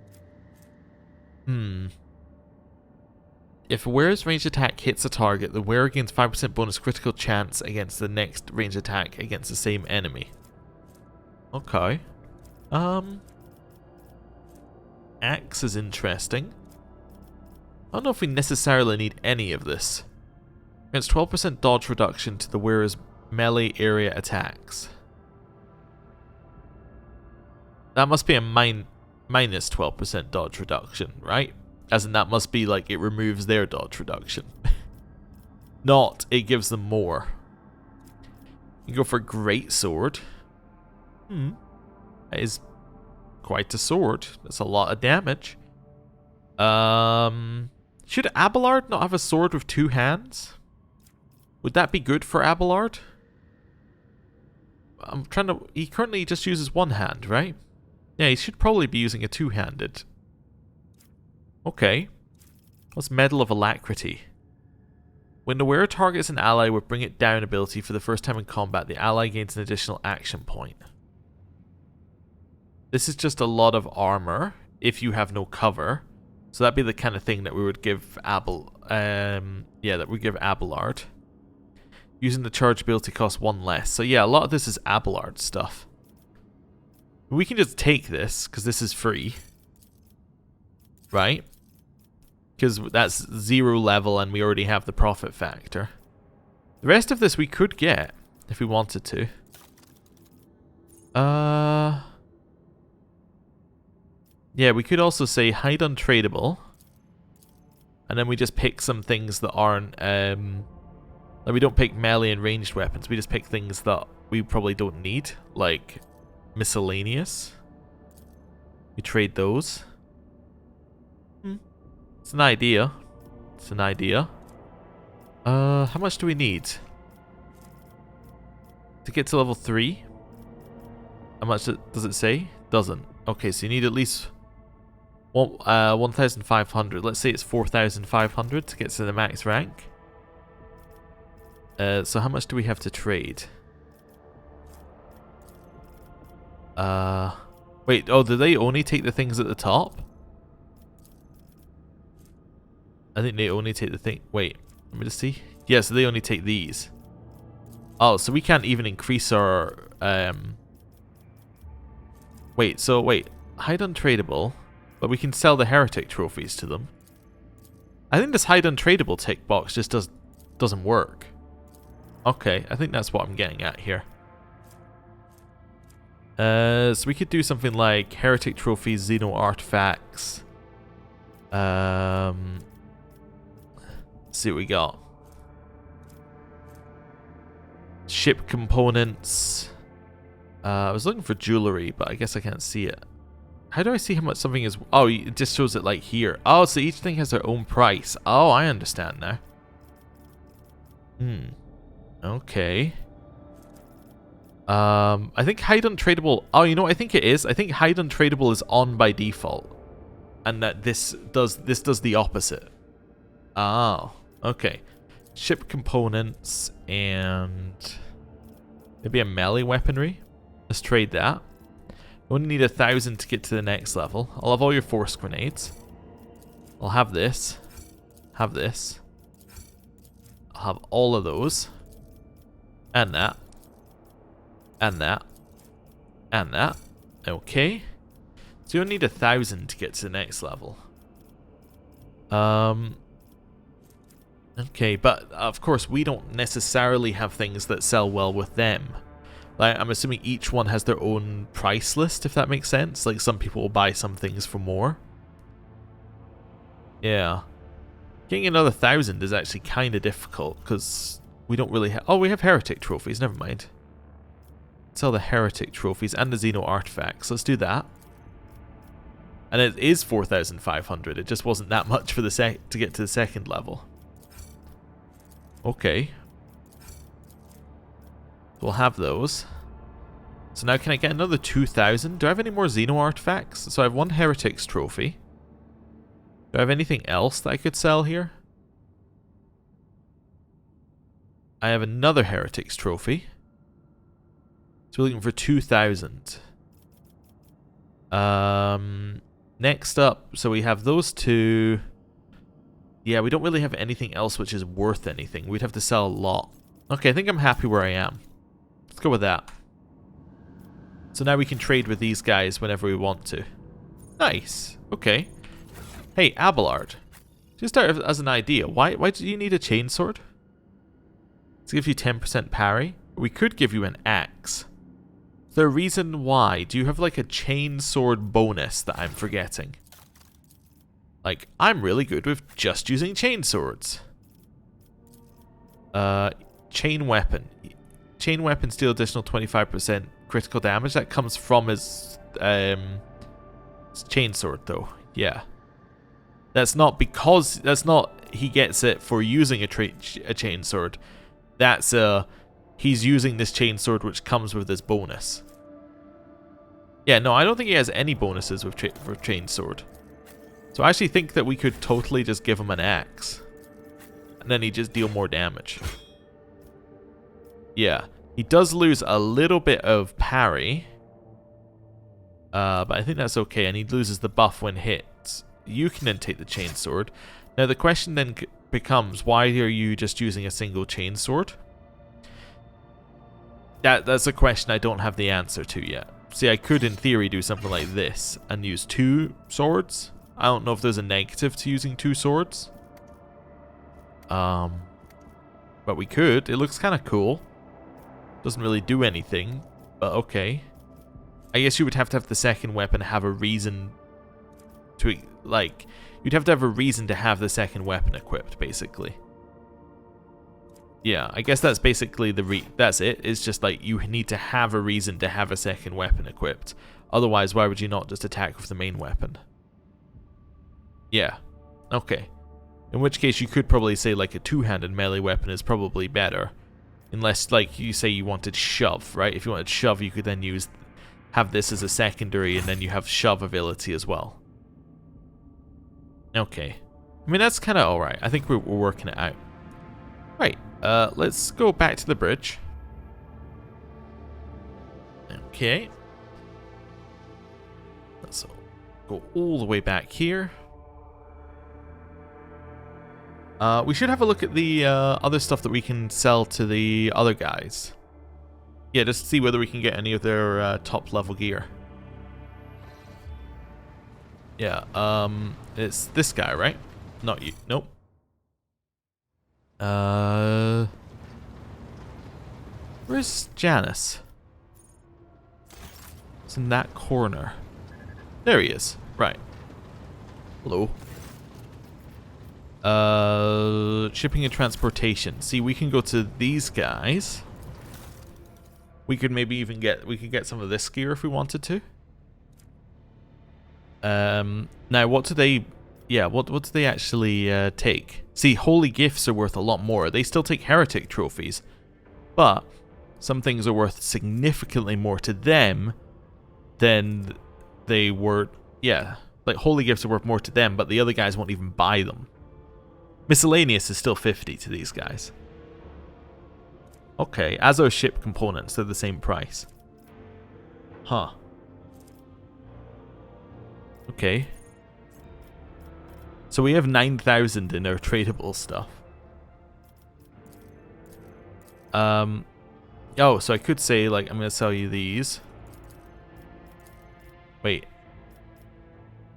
If a wearer's ranged attack hits a target, the wearer gains 5% bonus critical chance against the next ranged attack against the same enemy. Okay. Axe is interesting. I don't know if we necessarily need any of this. It's 12% dodge reduction to the wearer's melee area attacks. That must be a minus 12% dodge reduction, right? As in that must be like it removes their dodge reduction. Not, it gives them more. You can go for Great Sword. That is quite a sword. That's a lot of damage. Should Abelard not have a sword with 2 hands? Would that be good for Abelard? I'm trying to... He currently just uses 1 hand, right? Yeah, he should probably be using a 2-handed. Okay. What's Medal of Alacrity? When the wearer targets an ally with Bring It Down ability for the first time in combat, the ally gains an additional action point. This is just a lot of armor if you have no cover. So that'd be the kind of thing that we would give that we give Abelard. Using the charge ability costs 1 less. So yeah, a lot of this is Abelard stuff. We can just take this, because this is free. Right? Because that's 0 level and we already have the profit factor. The rest of this we could get, if we wanted to. Yeah, we could also say hide untradeable. And then we just pick some things that aren't, like we don't pick melee and ranged weapons. We just pick things that we probably don't need, like miscellaneous. We trade those. It's an idea. It's an idea. How much do we need to get to level 3? How much does it say? Doesn't. Okay, so you need at least 1,500. Let's say it's 4,500 to get to the max rank. So how much do we have to trade? Wait, oh, do they only take the things at the top? I think they only take the thing. Wait, let me just see. Yeah, so they only take these. Oh, so we can't even increase our wait, hide untradeable, but we can sell the heretic trophies to them. I think this hide untradeable tick box just doesn't work. Okay, I think that's what I'm getting at here. So we could do something like heretic trophies, Xeno artifacts. Let's see what we got. Ship components. I was looking for jewelry, but I guess I can't see it. How do I see how much something is? Oh, it just shows it like here. Oh, so each thing has their own price. Oh, I understand now. Okay. I think hide untradeable. Oh, you know what I think it is? I think hide untradeable is on by default, and that this does the opposite. Oh, okay. Ship components and maybe a melee weaponry. Let's trade that. We only need 1,000 to get to the next level. I'll have all your force grenades. I'll have this. Have this. I'll have all of those. And that. And that. And that. Okay. So you only need 1,000 to get to the next level. Okay, but of course we don't necessarily have things that sell well with them. Like, I'm assuming each one has their own price list, if that makes sense. Like, some people will buy some things for more. Yeah. Getting another 1,000 is actually kind of difficult, because we don't really have... Oh, we have heretic trophies, never mind. Sell the heretic trophies and the Xeno artifacts. Let's do that. And it is 4,500. It just wasn't that much for the to get to the second level. Okay. We'll have those. So now can I get another 2,000? Do I have any more Xeno artifacts? So I have one Heretics trophy. Do I have anything else that I could sell here? I have another Heretics trophy. So we're looking for 2,000. Next up, so we have those two. Yeah, we don't really have anything else which is worth anything. We'd have to sell a lot. Okay, I think I'm happy where I am. Let's go with that. So now we can trade with these guys whenever we want to. Nice. Okay. Hey, Abelard. Just as an idea, why do you need a chainsword? To give you 10% parry? We could give you an axe. Is there a reason why? Do you have like a chainsword bonus that I'm forgetting? Like, I'm really good with just using chainswords. Chain weapon. Chain weapons deal additional 25% critical damage. That comes from his chainsword, though. Yeah. That's not because... That's not he gets it for using a chainsword. That's he's using this chainsword which comes with this bonus. Yeah, no, I don't think he has any bonuses with for chainsword. So I actually think that we could totally just give him an axe. And then he'd just deal more damage. Yeah. He does lose a little bit of parry. But I think that's okay, and he loses the buff when hit. You can then take the chainsword. Now the question then becomes, why are you just using a single chainsword? That's a question I don't have the answer to yet. See, I could in theory do something like this and use 2 swords. I don't know if there's a negative to using 2 swords. But we could. It looks kind of cool. Doesn't really do anything, but okay. I guess you would have to have the second weapon have a reason to, like, you'd have to have a reason to have the second weapon equipped, basically. Yeah, I guess that's basically that's it. It's just like you need to have a reason to have a second weapon equipped. Otherwise, why would you not just attack with the main weapon? Yeah, okay. In which case, you could probably say like a two-handed melee weapon is probably better. Unless, like, you say you wanted shove, right? If you wanted shove, you could then have this as a secondary, and then you have shove ability as well. Okay. I mean, that's kind of alright. I think we're working it out. Right, let's go back to the bridge. Okay. Let's go all the way back here. We should have a look at the other stuff that we can sell to the other guys. Yeah, just to see whether we can get any of their top level gear. Yeah, it's this guy, right? Not you. Nope. Where's Janice? It's in that corner. There he is. Right. Hello. Shipping and transportation. See, we can go to these guys. We could maybe even get some of this gear if we wanted to. Now what do they what do they actually take? See, holy gifts are worth a lot more. They still take heretic trophies, but some things are worth significantly more to them than they were. Yeah, like holy gifts are worth more to them, but the other guys won't even buy them. Miscellaneous is still 50 to these guys. Okay, as are ship components, they're the same price. Huh. Okay. So we have 9,000 in our tradable stuff. Oh, so I could say, like, I'm going to sell you these. Wait.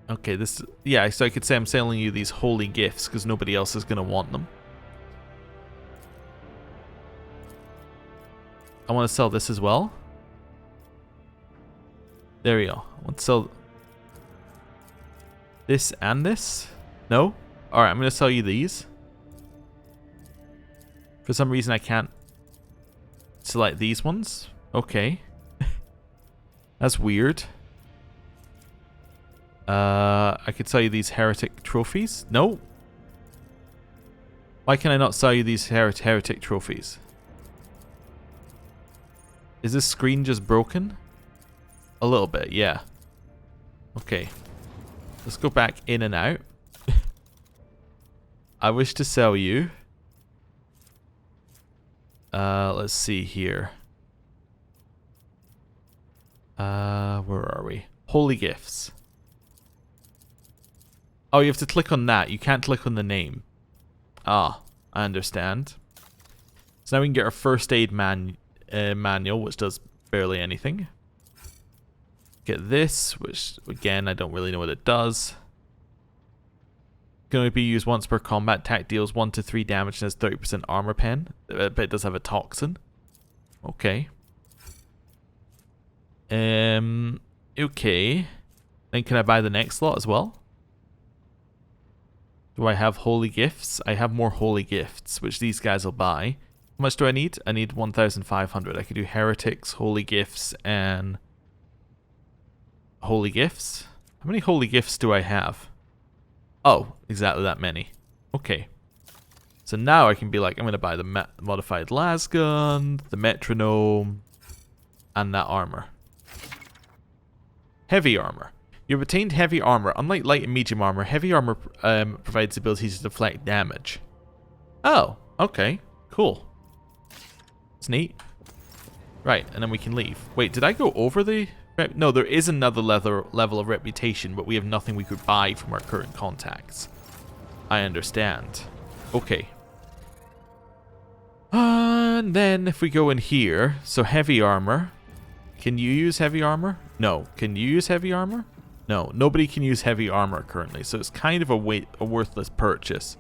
Okay, yeah, so I could say I'm selling you these holy gifts because nobody else is going to want them. I want to sell this as well. There we go. I want to sell this and this. No? Alright, I'm going to sell you these. For some reason I can't select these ones. Okay. That's weird. I could sell you these heretic trophies. No. Why can I not sell you these heretic trophies? Is this screen just broken? A little bit, yeah. Okay. Let's go back in and out. I wish to sell you. Let's see here. Where are we? Holy gifts. Oh, you have to click on that. You can't click on the name. Ah, I understand. So now we can get our first aid manual, which does barely anything. Get this, which again I don't really know what it does. Can only be used once per combat. Attack deals 1 to 3 damage and has 30% armor pen. But it does have a toxin. Okay. Okay. Then can I buy the next lot as well? Do I have holy gifts? I have more holy gifts, which these guys will buy. How much do I need? I need 1,500. I could do heretics, holy gifts, and holy gifts. How many holy gifts do I have? Oh, exactly that many. Okay. So now I can be like, I'm going to buy the modified lasgun, the metronome, and that armor. Heavy armor. You've obtained heavy armor. Unlike light and medium armor, heavy armor provides the ability to deflect damage. Oh, okay. Cool. It's neat. Right, and then we can leave. Wait, did I go over the No, there is another level of reputation, but we have nothing we could buy from our current contacts. I understand. Okay. And then if we go in here, so heavy armor. Can you use heavy armor? No. Can you use heavy armor? No. Nobody can use heavy armor currently, so it's kind of a worthless purchase.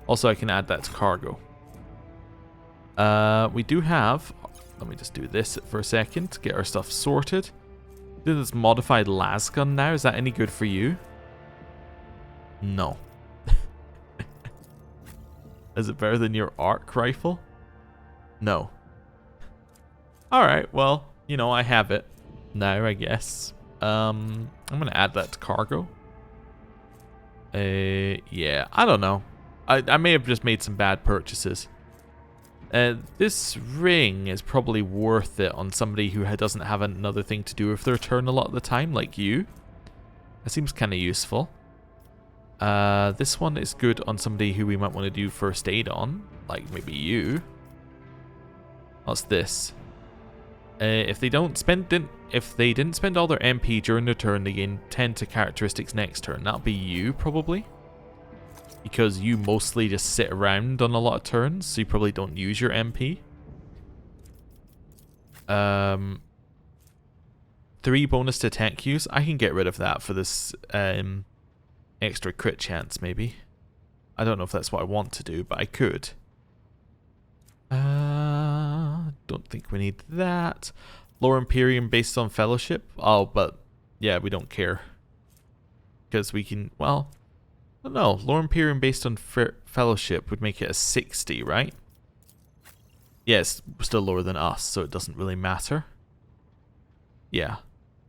Also, I can add that to cargo. We do have... Let me just do this for a second to get our stuff sorted. Do this modified lasgun now. Is that any good for you? No. Is it better than your arc rifle? No. Alright, well, you know, I have it now, I guess. I'm going to add that to cargo. Yeah, I don't know. I may have just made some bad purchases. This ring is probably worth it on somebody who doesn't have another thing to do with their turn a lot of the time, like you. That seems kind of useful. This one is good on somebody who we might want to do first aid on, like maybe you. What's this? If they didn't spend all their MP during their turn, they gain 10 to characteristics next turn. That'll be you probably. Because you mostly just sit around on a lot of turns, so you probably don't use your MP. 3 bonus to attack use. I can get rid of that for this extra crit chance, maybe. I don't know if that's what I want to do, but I could. Don't think we need that. Lower Imperium based on Fellowship. Oh, but yeah, we don't care. Because we can, well... No, Lower Imperium based on Fellowship would make it a 60, right? Yes, yeah, still lower than us, so it doesn't really matter. Yeah.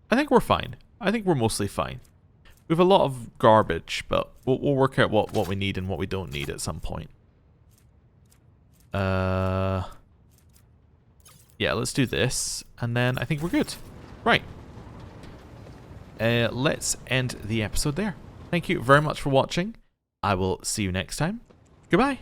I think we're fine. I think we're mostly fine. We have a lot of garbage, but we'll work out what we need and what we don't need at some point. Yeah, let's do this, and then I think we're good. Right. Let's end the episode there. Thank you very much for watching. I will see you next time. Goodbye.